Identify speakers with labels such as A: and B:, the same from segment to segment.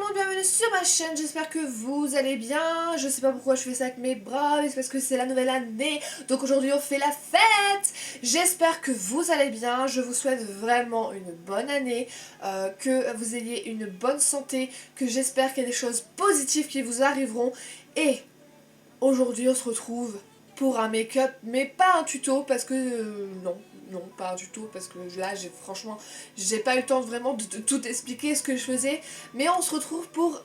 A: monde, bienvenue sur ma chaîne, j'espère que vous allez bien. Je sais pas pourquoi je fais ça avec mes bras, mais c'est parce que c'est la nouvelle année, donc aujourd'hui on fait la fête. J'espère que vous allez bien, je vous souhaite vraiment une bonne année, que vous ayez une bonne santé, que j'espère qu'il y a des choses positives qui vous arriveront. Et aujourd'hui on se retrouve pour un make-up, mais pas un tuto parce que non, pas un tuto parce que là franchement j'ai pas eu le temps vraiment de tout expliquer ce que je faisais, mais on se retrouve pour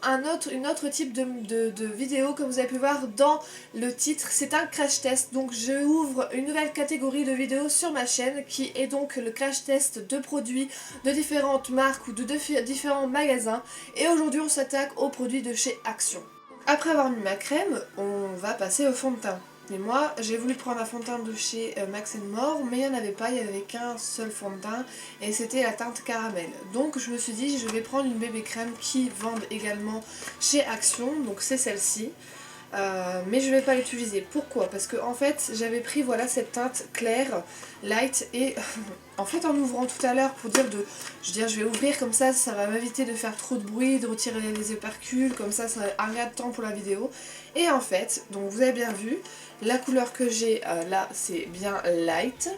A: une autre type de vidéo. Comme vous avez pu voir dans le titre, c'est un crash test, donc je ouvre une nouvelle catégorie de vidéos sur ma chaîne qui est donc le crash test de produits de différentes marques ou de différents magasins, et aujourd'hui on s'attaque aux produits de chez Action. Après avoir mis ma crème, on va passer au fond de teint. Et moi, j'ai voulu prendre un fond de teint de chez Max More, mais il n'y en avait pas, il n'y avait qu'un seul fond de teint, et c'était la teinte caramel. Donc je me suis dit, je vais prendre une bébé crème qui vendent également chez Action, donc c'est celle-ci. Mais je vais pas l'utiliser. Pourquoi? Parce que en fait j'avais pris voilà cette teinte claire, light, et en fait en ouvrant tout à l'heure pour dire je vais ouvrir comme ça va m'éviter de faire trop de bruit, de retirer les opercules, comme ça va un gain de temps pour la vidéo. Et en fait, donc vous avez bien vu, la couleur que j'ai là c'est bien light,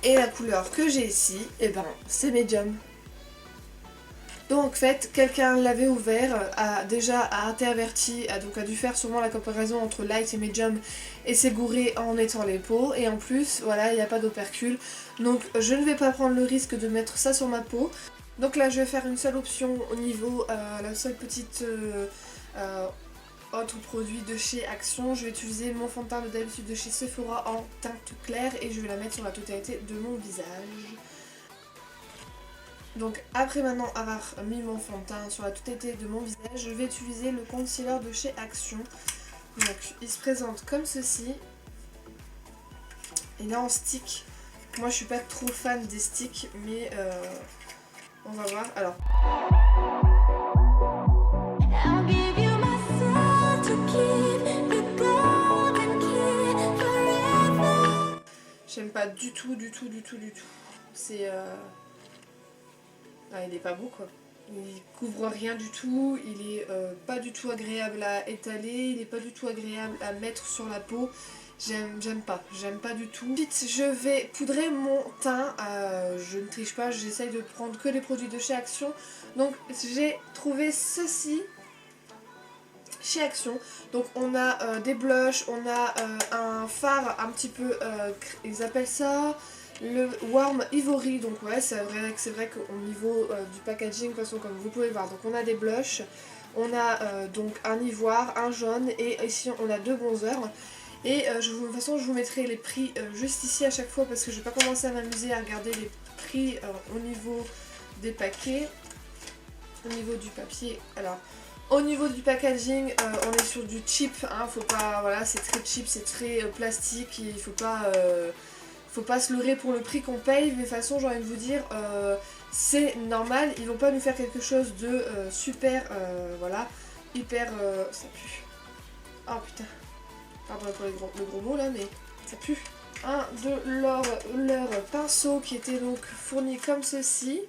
A: et la couleur que j'ai ici, et ben c'est medium. Donc en fait, quelqu'un l'avait ouvert, a déjà interverti, donc a dû faire sûrement la comparaison entre light et medium et s'est gouré en mettant les peaux. Et en plus, voilà, il n'y a pas d'opercule. Donc je ne vais pas prendre le risque de mettre ça sur ma peau. Donc là, je vais faire une seule option au niveau, la seule petite autre produit de chez Action. Je vais utiliser mon fond de teint de d'habitude de chez Sephora en teinte claire et je vais la mettre sur la totalité de mon visage. Donc après maintenant avoir mis mon fond de teint sur la totalité de mon visage, je vais utiliser le concealer de chez Action. Donc il se présente comme ceci. Il est en stick. Moi je suis pas trop fan des sticks, mais on va voir. Alors. J'aime pas du tout. C'est ah, il est pas beau quoi. Il couvre rien du tout, il est pas du tout agréable à étaler, il est pas du tout agréable à mettre sur la peau. J'aime pas du tout. Ensuite je vais poudrer mon teint, je ne triche pas, j'essaye de prendre que les produits de chez Action. Donc j'ai trouvé ceci chez Action. Donc on a des blushs, on a un fard un petit peu, ils appellent ça le Warm Ivory. Donc ouais, c'est vrai qu'au niveau du packaging, de toute façon comme vous pouvez voir, donc on a des blushs, on a donc un ivoire, un jaune, et ici on a deux bronzers. Et de toute façon je vous mettrai les prix juste ici à chaque fois, parce que je vais pas commencer à m'amuser à regarder les prix au niveau des paquets, au niveau du papier. Alors au niveau du packaging, on est sur du cheap, hein, faut pas, voilà, c'est très cheap, c'est très plastique, il faut pas se leurrer pour le prix qu'on paye. Mais de toute façon j'ai envie de vous dire, c'est normal, ils vont pas nous faire quelque chose de super, voilà, hyper, ça pue. Oh putain, pardon pour le gros mot là, mais ça pue. Un de leur pinceau qui était donc fourni comme ceci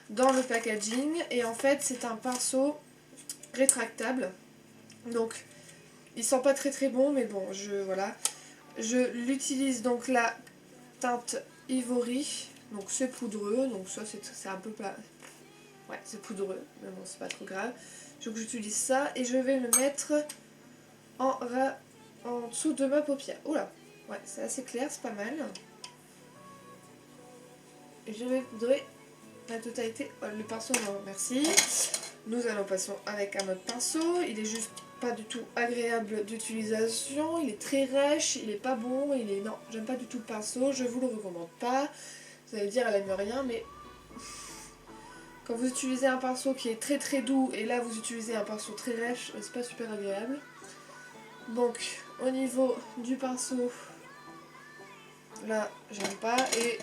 A: dans le packaging, et en fait c'est un pinceau rétractable, donc il sent pas très bon, mais bon, voilà, je l'utilise. Donc la teinte Ivory, donc c'est poudreux, donc ça c'est un peu plat, ouais c'est poudreux, mais bon c'est pas trop grave. Donc j'utilise ça et je vais le mettre en dessous de ma paupière. Oula, ouais c'est assez clair, c'est pas mal. Et je vais poudrer la totalité. Le pinceau, non merci. Nous allons passer avec un autre pinceau. Il est juste pas du tout agréable d'utilisation. Il est très rêche, il est pas bon. Non, j'aime pas du tout le pinceau. Je vous le recommande pas. Vous allez dire elle aime rien, mais quand vous utilisez un pinceau qui est très doux et là vous utilisez un pinceau très rêche, c'est pas super agréable. Donc au niveau du pinceau, là j'aime pas. Et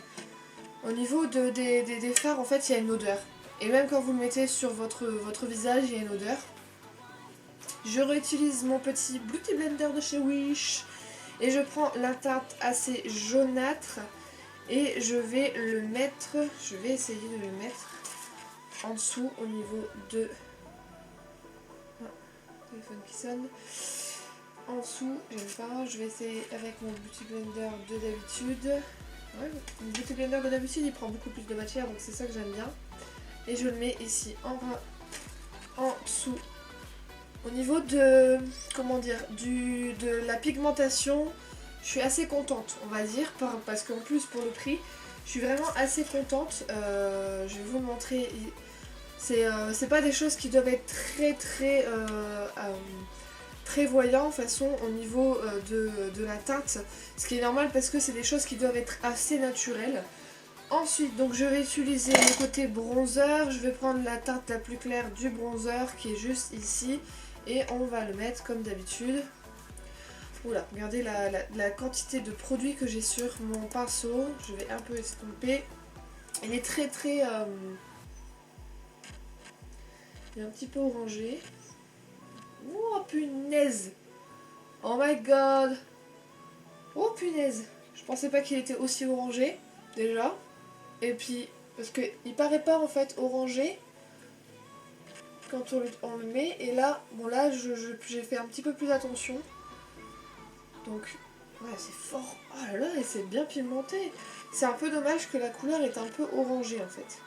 A: au niveau des fards, en fait il y a une odeur. Et même quand vous le mettez sur votre visage, il y a une odeur. Je réutilise mon petit Beauty Blender de chez Wish. Et je prends la teinte assez jaunâtre. Et je vais essayer de le mettre en dessous au niveau de téléphone qui sonne. En dessous, j'aime pas, je vais essayer avec mon Beauty Blender de d'habitude. Ouais, mon Beauty Blender de d'habitude il prend beaucoup plus de matière, donc c'est ça que j'aime bien. Et je le mets ici en dessous. Au niveau de, comment dire, de la pigmentation, je suis assez contente, on va dire, parce qu'en plus pour le prix, je suis vraiment assez contente. Je vais vous le montrer. C'est pas des choses qui doivent être très voyants de toute façon au niveau de la teinte, ce qui est normal parce que c'est des choses qui doivent être assez naturelles. Ensuite, donc je vais utiliser le côté bronzer, je vais prendre la teinte la plus claire du bronzer qui est juste ici et on va le mettre comme d'habitude. Oula, regardez la quantité de produits que j'ai sur mon pinceau, je vais un peu estomper. Il est il est un petit peu orangé. Oh punaise! Oh my god! Oh punaise! Je pensais pas qu'il était aussi orangé, déjà. Et puis, parce qu'il paraît pas en fait orangé quand on le met. Et là, bon là, j'ai fait un petit peu plus attention. Donc, ouais, c'est fort. Oh là là, et c'est bien pigmenté. C'est un peu dommage que la couleur est un peu orangée en fait.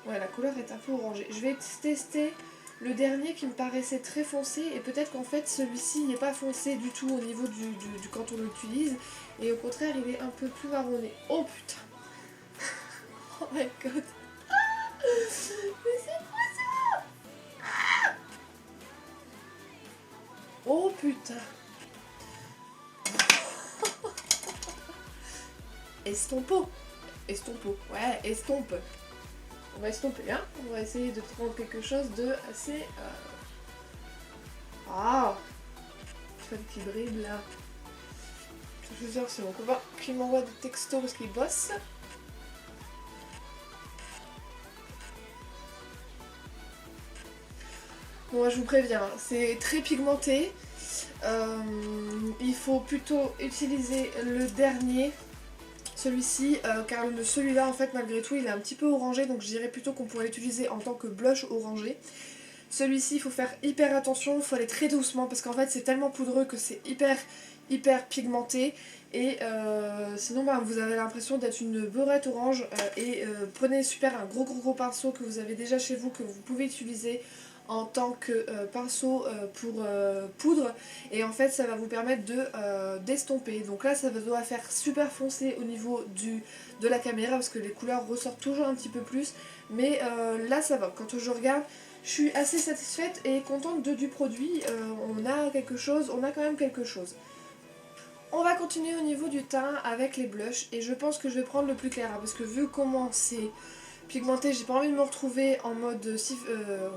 A: Ouais, la couleur est un peu orangée. Je vais tester le dernier qui me paraissait très foncé. Et peut-être qu'en fait, celui-ci n'est pas foncé du tout au niveau du quand on l'utilise. Et au contraire, il est un peu plus marronné. Oh putain! Oh my god! Mais c'est quoi ça? Oh putain! Estompo! Estompo, ouais, estompe! On va estomper, hein? On va essayer de prendre quelque chose de assez. Ah! Fun qui brille là. Je suis sûre que c'est mon copain qui m'envoie des textos parce qu'il bosse. Bon, je vous préviens, c'est très pigmenté. Il faut plutôt utiliser le dernier, celui-ci, car celui-là en fait malgré tout il est un petit peu orangé, donc je dirais plutôt qu'on pourrait l'utiliser en tant que blush orangé. Celui-ci il faut faire hyper attention, il faut aller très doucement parce qu'en fait c'est tellement poudreux que c'est hyper pigmenté et sinon bah, vous avez l'impression d'être une beurette orange prenez un gros pinceau que vous avez déjà chez vous que vous pouvez utiliser en tant que pinceau pour poudre et en fait ça va vous permettre d'estomper. Donc là ça doit faire super foncé au niveau de la caméra parce que les couleurs ressortent toujours un petit peu plus mais là ça va. Quand je regarde je suis assez satisfaite et contente du produit. On a quand même quelque chose. On va continuer au niveau du teint avec les blushs et je pense que je vais prendre le plus clair hein, parce que vu comment c'est pigmenté, j'ai pas envie de me retrouver en mode ouais,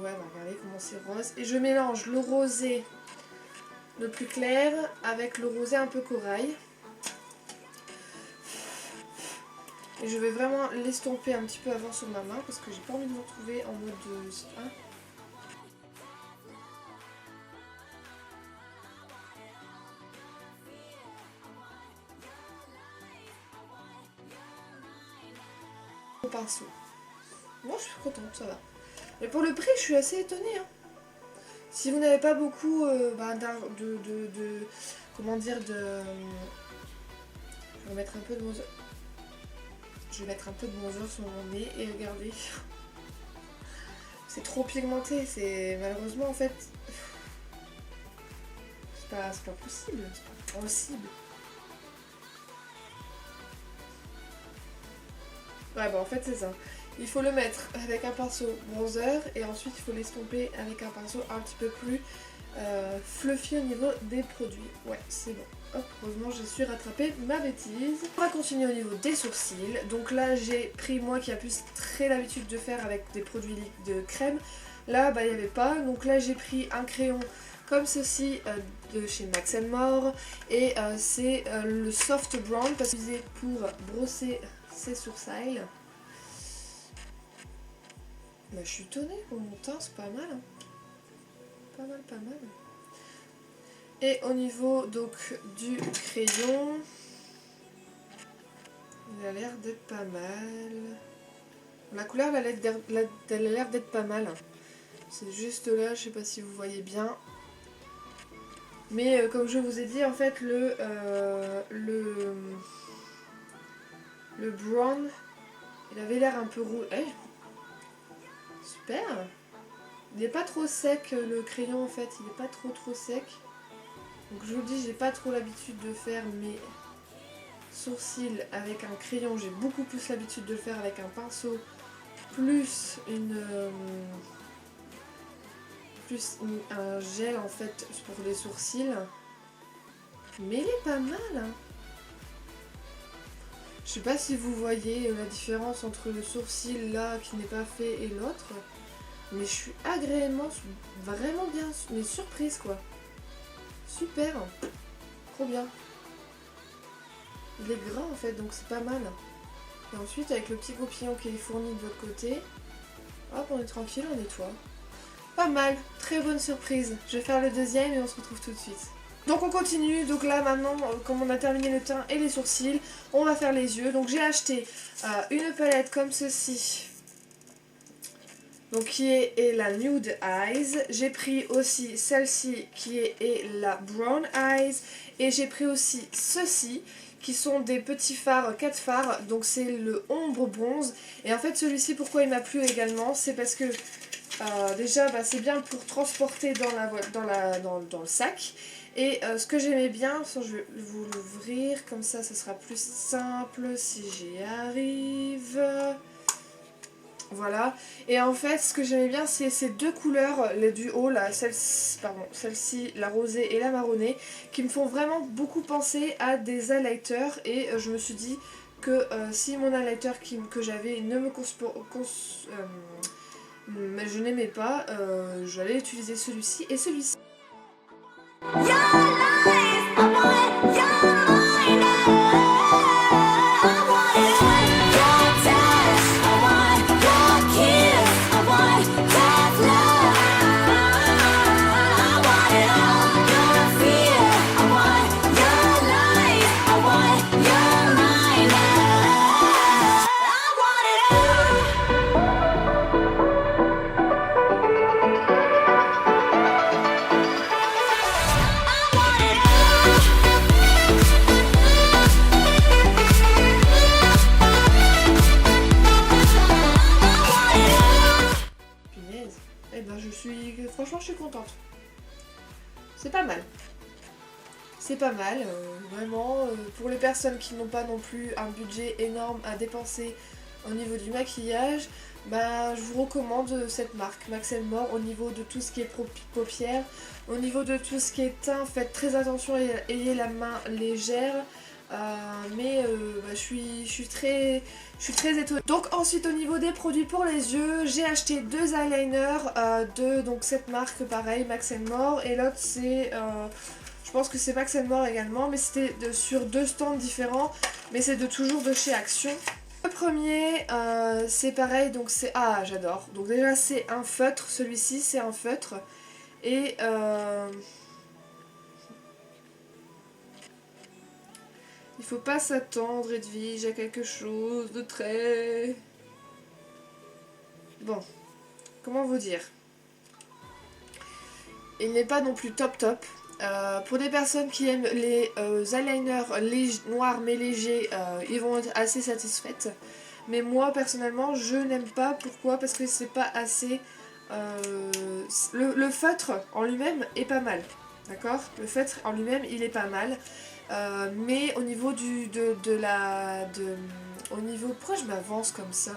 A: bah regardez comment c'est rose. Et je mélange le rosé le plus clair avec le rosé un peu corail. Et je vais vraiment l'estomper un petit peu avant sur ma main parce que j'ai pas envie de me retrouver en mode hein. Au pinceau. Moi je suis contente, ça va. Mais pour le prix, je suis assez étonnée. Hein. Si vous n'avez pas beaucoup comment dire, je vais mettre un peu de bronzer. Je vais mettre un peu de bronzer sur mon nez et regardez. C'est trop pigmenté, c'est malheureusement en fait. C'est pas possible, c'est pas possible. Ouais, bah en fait c'est ça. Il faut le mettre avec un pinceau bronzer et ensuite il faut l'estomper avec un pinceau un petit peu plus fluffy au niveau des produits. Ouais, c'est bon. Hop, heureusement j'ai su rattraper ma bêtise. On va continuer au niveau des sourcils. Donc là j'ai pris, moi qui a plus très l'habitude de faire avec des produits de crème. Là, bah il n'y avait pas. Donc là j'ai pris un crayon comme ceci de chez Max More. Et c'est le Soft Brown parce que c'est pour brosser ses sourcils. Bah, je suis étonnée pour mon teint, c'est pas mal. Hein. Pas mal. Et au niveau donc du crayon, il a l'air d'être pas mal. La couleur elle a l'air d'être pas mal. C'est juste là, je sais pas si vous voyez bien. Mais comme je vous ai dit, en fait, le brown, il avait l'air un peu rouge. Eh, super. Il n'est pas trop sec, le crayon, en fait. Il n'est pas trop sec. Donc je vous le dis, j'ai pas trop l'habitude de faire mes sourcils avec un crayon. J'ai beaucoup plus l'habitude de le faire avec un pinceau. Plus un gel, en fait, pour les sourcils. Mais il est pas mal, hein. Je sais pas si vous voyez la différence entre le sourcil là qui n'est pas fait et l'autre, mais je suis agréablement, vraiment bien, mais surprise quoi. Super, trop bien. Il est gras en fait, donc c'est pas mal. Et ensuite avec le petit goupillon qui est fourni de l'autre côté, hop, on est tranquille, on nettoie. Pas mal, très bonne surprise. Je vais faire le deuxième et on se retrouve tout de suite. Donc on continue, donc là maintenant, comme on a terminé le teint et les sourcils, on va faire les yeux. Donc j'ai acheté une palette comme ceci, donc qui est la Nude Eyes. J'ai pris aussi celle-ci qui est la Brown Eyes. Et j'ai pris aussi ceci, qui sont des petits fards, 4 fards, donc c'est le ombre bronze. Et en fait celui-ci, pourquoi il m'a plu également, c'est parce que déjà c'est bien pour transporter dans le sac. Et ce que j'aimais bien, je vais vous l'ouvrir, comme ça ce sera plus simple si j'y arrive. Voilà. Et en fait ce que j'aimais bien, c'est ces deux couleurs, les du haut, là, celle-ci, la rosée et la marronnée, qui me font vraiment beaucoup penser à des highlighters. Et je me suis dit que si mon highlighter que j'avais ne me je n'aimais pas, j'allais utiliser celui-ci et celui-ci. Franchement, je suis contente. C'est pas mal. C'est pas mal, vraiment. Pour les personnes qui n'ont pas non plus un budget énorme à dépenser au niveau du maquillage, bah, je vous recommande cette marque, Max & More, au niveau de tout ce qui est paupières, au niveau de tout ce qui est teint. Faites très attention et ayez la main légère. Je suis très étonnée. Donc ensuite au niveau des produits pour les yeux, j'ai acheté deux eyeliners de donc cette marque pareil, Max & More, et l'autre c'est je pense que c'est Max & More également, mais c'était sur deux stands différents, mais c'est toujours de chez Action. Le premier c'est pareil, donc c'est j'adore. Donc déjà c'est un feutre, celui-ci c'est un feutre et il faut pas s'attendre, Edwige, à quelque chose de très... Bon, comment vous dire? Il n'est pas non plus top. Pour des personnes qui aiment les eyeliners noirs mais légers, ils vont être assez satisfaites. Mais moi, personnellement, je n'aime pas. Pourquoi? Parce que c'est pas assez... Le feutre en lui-même est pas mal. D'accord? Le feutre en lui-même, il est pas mal. Mais au niveau au niveau... Pourquoi je m'avance comme ça?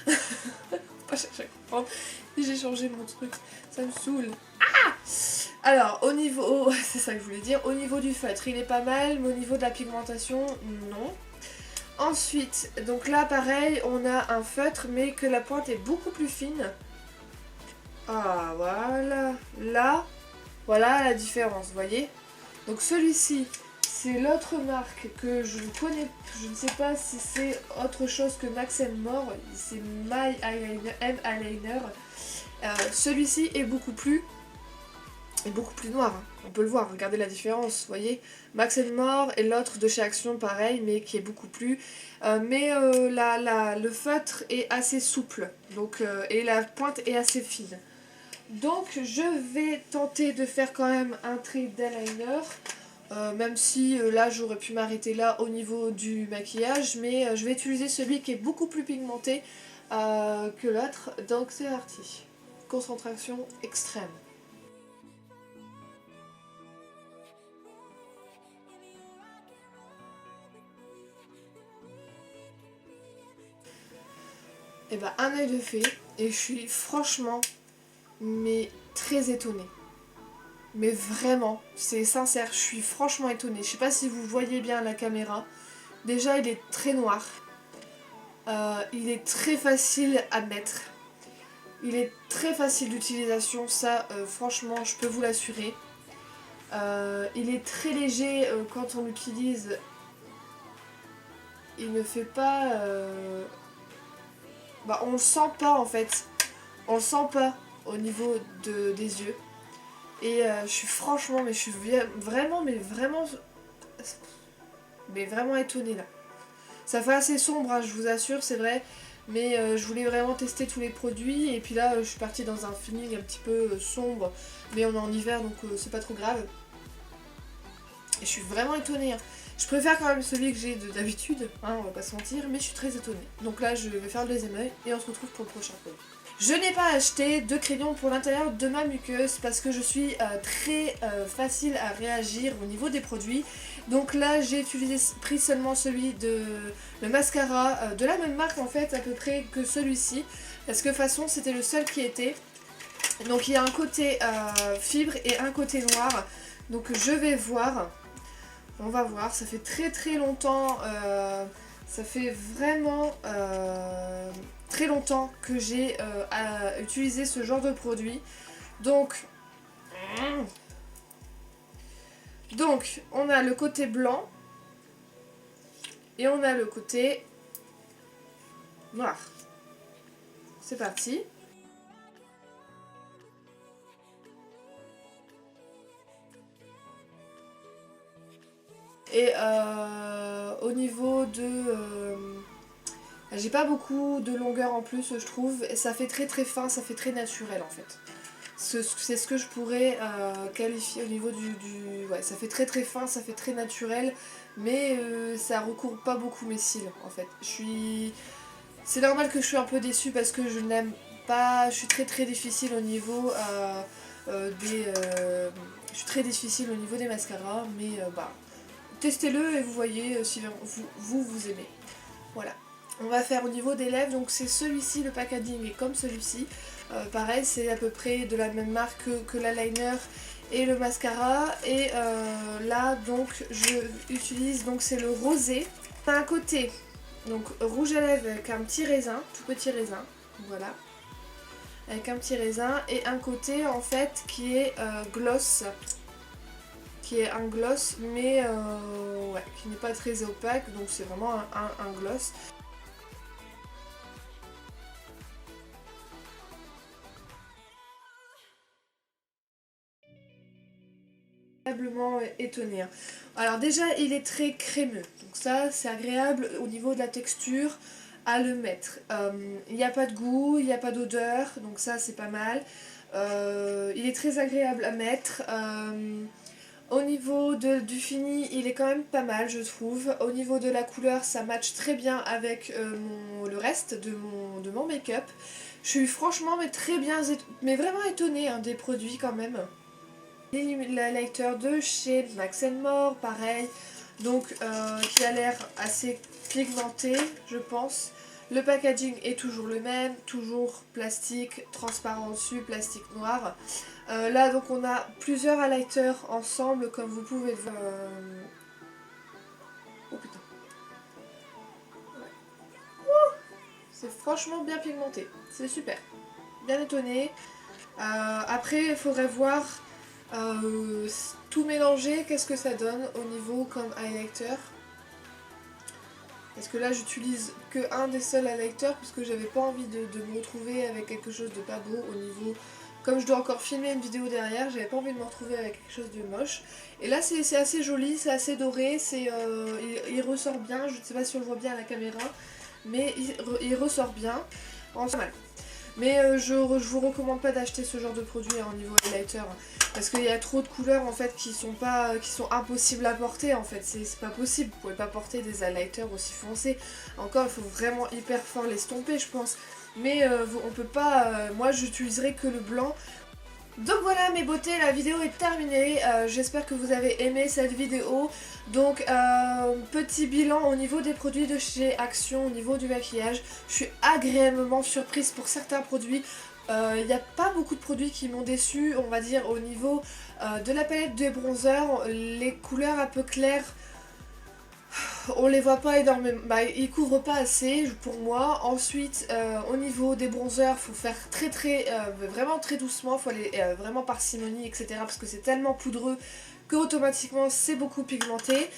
A: Pas chercher à comprendre. J'ai changé mon truc, ça me saoule. Alors au niveau... c'est ça que je voulais dire. Au niveau du feutre il est pas mal, mais au niveau de la pigmentation, non. Ensuite, donc là pareil, on a un feutre mais que la pointe est beaucoup plus fine. Ah voilà. Là, voilà la différence, vous voyez. Donc celui-ci, c'est l'autre marque que je connais, je ne sais pas si c'est autre chose que Max & More, c'est My Eyeliner, M-Eyeliner. Celui-ci est beaucoup plus noir, hein. On peut le voir, regardez la différence, vous voyez. Max & More et l'autre de chez Action, pareil, mais qui est beaucoup plus... le feutre est assez souple, donc, et la pointe est assez fine. Donc je vais tenter de faire quand même un trait d'eyeliner. Même si là j'aurais pu m'arrêter là au niveau du maquillage, mais je vais utiliser celui qui est beaucoup plus pigmenté que l'autre, donc c'est parti. Concentration extrême. Et bah un œil de fée, et je suis franchement mais très étonnée. Mais vraiment, c'est sincère, je suis franchement étonnée. Je sais pas si vous voyez bien la caméra. Déjà, il est très noir. Il est très facile à mettre. Il est très facile d'utilisation, ça, franchement, je peux vous l'assurer. Il est très léger quand on l'utilise. Il ne fait pas... Bah, on le sent pas en fait. On le sent pas au niveau des yeux. Et je suis franchement, mais je suis vraiment, mais vraiment étonnée là. Ça fait assez sombre, hein, je vous assure, c'est vrai. Mais je voulais vraiment tester tous les produits. Et puis là, je suis partie dans un feeling un petit peu sombre. Mais on est en hiver, donc c'est pas trop grave. Et je suis vraiment étonnée. Hein. Je préfère quand même celui que j'ai d'habitude, hein, on va pas se mentir. Mais je suis très étonnée. Donc là, je vais faire le deuxième œil. Et on se retrouve pour le prochain produit. Je n'ai pas acheté de crayon pour l'intérieur de ma muqueuse parce que je suis très facile à réagir au niveau des produits. Donc là j'ai pris seulement celui de le mascara de la même marque en fait à peu près que celui-ci. Parce que de toute façon c'était le seul qui était. Donc il y a un côté fibre et un côté noir. Donc je vais voir. On va voir, ça fait très longtemps. Ça fait vraiment très longtemps que j'ai utilisé ce genre de produit. Donc, on a le côté blanc et on a le côté noir. C'est parti. Et au niveau de... j'ai pas beaucoup de longueur en plus, je trouve. Ça fait très fin, ça fait très naturel en fait. C'est ce que je pourrais qualifier au niveau du... Ouais, ça fait très fin, ça fait très naturel. Mais ça recouvre pas beaucoup mes cils en fait. C'est normal que je suis un peu déçue parce que je n'aime pas... Je suis très difficile au niveau des... Je suis très difficile au niveau des mascaras. Mais bah... Testez-le et vous voyez si vous aimez. Voilà. On va faire au niveau des lèvres, donc c'est celui-ci, le packaging est comme celui-ci. Pareil, c'est à peu près de la même marque que l'eyeliner et le mascara. Et là, donc, je utilise, donc c'est le rosé. On a un côté, donc rouge à lèvres avec un petit raisin, tout petit raisin, voilà. Avec un petit raisin et un côté en fait qui est gloss. Qui est un gloss mais ouais, qui n'est pas très opaque, donc c'est vraiment un gloss. Agréablement étonné. Hein. Alors déjà il est très crémeux, donc ça c'est agréable au niveau de la texture à le mettre. Il n'y a pas de goût, il n'y a pas d'odeur, donc ça c'est pas mal. Il est très agréable à mettre. Au niveau du fini, il est quand même pas mal, je trouve. Au niveau de la couleur, ça match très bien avec le reste de mon make-up. Je suis franchement mais vraiment étonnée hein, des produits quand même. L'highlighter de chez Max More, pareil. Donc, qui a l'air assez pigmenté, je pense. Le packaging est toujours le même, toujours plastique transparent dessus, plastique noir. Là donc on a plusieurs highlighters ensemble comme vous pouvez le voir. Oh putain. Ouais. C'est franchement bien pigmenté, c'est super. Bien étonné. Après il faudrait voir tout mélanger, qu'est-ce que ça donne au niveau comme highlighter. Parce que là j'utilise que un des seuls highlighters parce que j'avais pas envie de me retrouver avec quelque chose de pas beau au niveau... Comme je dois encore filmer une vidéo derrière, j'avais pas envie de me retrouver avec quelque chose de moche. Et là c'est assez joli, c'est assez doré, il ressort bien, je ne sais pas si on le voit bien à la caméra, mais il ressort bien. En mal. Mais je vous recommande pas d'acheter ce genre de produit au niveau highlighter. Parce qu'il y a trop de couleurs en fait qui sont impossibles à porter en fait. C'est pas possible, vous pouvez pas porter des highlighters aussi foncés. Encore il faut vraiment hyper fort l'estomper je pense. Mais on peut pas, moi j'utiliserai que le blanc. Donc voilà mes beautés, la vidéo est terminée, j'espère que vous avez aimé cette vidéo. Donc petit bilan au niveau des produits de chez Action, au niveau du maquillage, je suis agréablement surprise pour certains produits. Il n'y a pas beaucoup de produits qui m'ont déçu, on va dire au niveau de la palette de bronzer, les couleurs un peu claires. On les voit pas énormément, ils couvrent pas assez pour moi. Ensuite au niveau des bronzers, faut faire vraiment très doucement, faut aller vraiment parcimonie etc. Parce que c'est tellement poudreux que automatiquement c'est beaucoup pigmenté.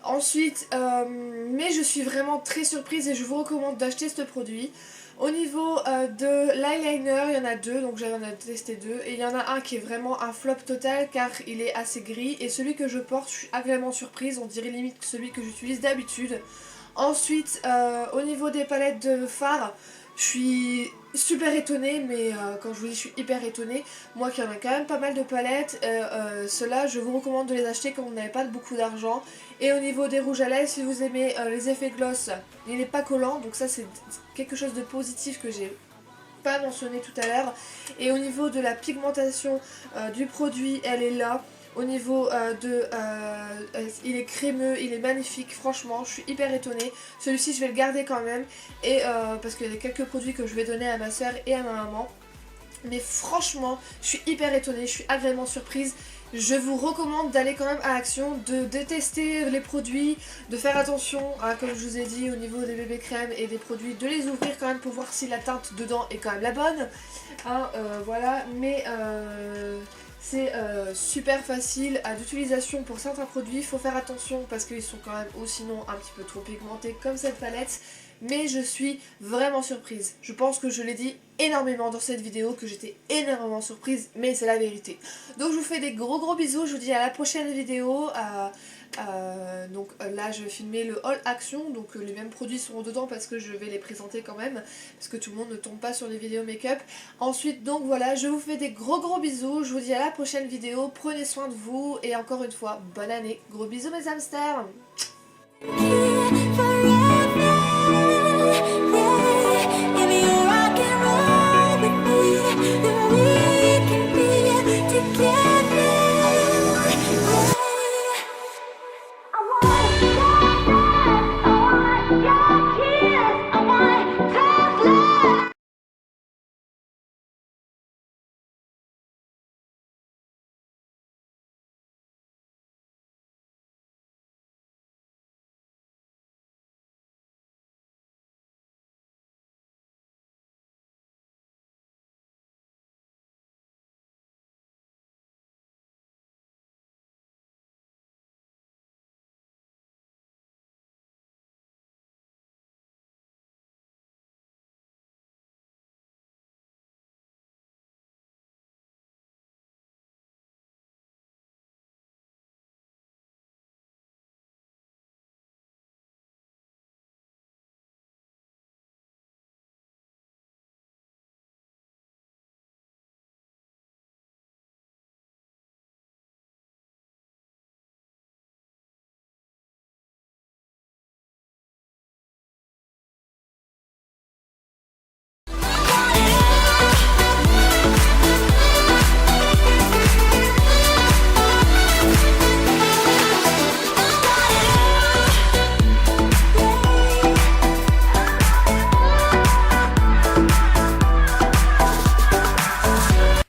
A: Ensuite, mais je suis vraiment très surprise et je vous recommande d'acheter ce produit. Au niveau de l'eyeliner, il y en a deux, donc j'en ai testé deux. Et il y en a un qui est vraiment un flop total car il est assez gris. Et celui que je porte, je suis agréablement surprise, on dirait limite celui que j'utilise d'habitude. Ensuite, au niveau des palettes de fard, je suis super étonnée, mais quand je vous dis je suis hyper étonnée, moi qui en a quand même pas mal de palettes, ceux-là je vous recommande de les acheter quand vous n'avez pas beaucoup d'argent. Et au niveau des rouges à lèvres, si vous aimez les effets gloss, il n'est pas collant, donc ça c'est quelque chose de positif que j'ai pas mentionné tout à l'heure. Et au niveau de la pigmentation du produit, elle est là. Au niveau il est crémeux, il est magnifique, franchement, je suis hyper étonnée. Celui-ci, je vais le garder quand même, et parce qu'il y a quelques produits que je vais donner à ma soeur et à ma maman. Mais franchement, je suis hyper étonnée, je suis agréablement surprise. Je vous recommande d'aller quand même à Action, de détester les produits, de faire attention, comme je vous ai dit, au niveau des bébés crèmes et des produits, de les ouvrir quand même pour voir si la teinte dedans est quand même la bonne. Voilà, mais c'est super facile d'utilisation pour certains produits. Il faut faire attention parce qu'ils sont quand même sinon un petit peu trop pigmentés comme cette palette. Mais je suis vraiment surprise. Je pense que je l'ai dit énormément dans cette vidéo, que j'étais énormément surprise, mais c'est la vérité. Donc je vous fais des gros bisous, je vous dis à la prochaine vidéo. Donc là je vais filmer le haul Action, donc les mêmes produits seront dedans parce que je vais les présenter quand même, parce que tout le monde ne tombe pas sur les vidéos make-up. Ensuite donc voilà, je vous fais des gros bisous, je vous dis à la prochaine vidéo, prenez soin de vous et encore une fois, bonne année, gros bisous mes hamsters.